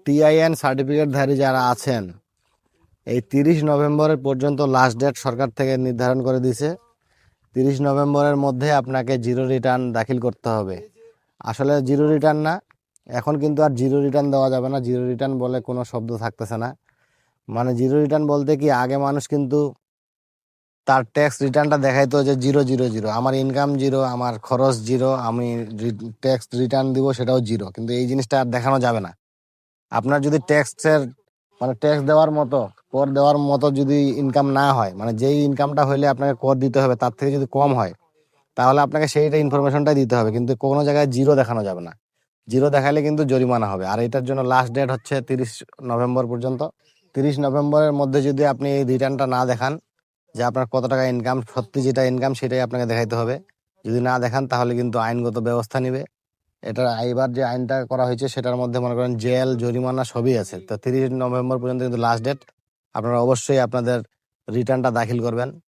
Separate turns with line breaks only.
TIN সার্টিফিকেটধারী যারা আছেন, এই 30 নভেম্বরের পর্যন্ত লাস্ট ডেট সরকার থেকে নির্ধারণ করে দিয়েছে। 30 নভেম্বরের মধ্যে আপনাকে জিরো রিটার্ন দাখিল করতে হবে। আসলে জিরো রিটার্ন না, এখন কিন্তু আর জিরো রিটার্ন দেওয়া যাবে না। জিরো রিটার্ন বলে কোনো শব্দ থাকতেছে না। মানে জিরো রিটার্ন বলতে কি, আগে মানুষ কিন্তু তার ট্যাক্স রিটার্নটা দেখাইতো যে 000, আমার ইনকাম জিরো, আমার খরচ জিরো, আমি ট্যাক্স রিটার্ন দিব সেটাও জিরো। কিন্তু এই জিনিসটা আর দেখানো যাবে না। আপনার যদি ট্যাক্সের মানে ট্যাক্স দেওয়ার মতো, কর দেওয়ার মতো যদি ইনকাম না হয়, মানে যেই ইনকামটা হইলে আপনাকে কর দিতে হবে তার থেকে যদি কম হয়, তাহলে আপনাকে সেইটা ইনফরমেশনটাই দিতে হবে। কিন্তু কোনো জায়গায় জিরো দেখানো যাবে না। জিরো দেখালে কিন্তু জরিমানা হবে। আর এটার জন্য লাস্ট ডেট হচ্ছে 30 নভেম্বর পর্যন্ত। 30 নভেম্বরের মধ্যে যদি আপনি এই রিটার্নটা না দেখান যে আপনার কত টাকা ইনকাম, সত্যি যেটা ইনকাম সেটাই আপনাকে দেখাইতে হবে। যদি না দেখান তাহলে কিন্তু আইনগত ব্যবস্থা নিবে। এটা এইবার যে আইনটা করা হয়েছে সেটার মধ্যে মনে করেন জেল, জরিমানা সবই আছে। তো 30 নভেম্বর পর্যন্ত কিন্তু লাস্ট ডেট। আপনারা অবশ্যই আপনাদের রিটার্নটা দাখিল করবেন।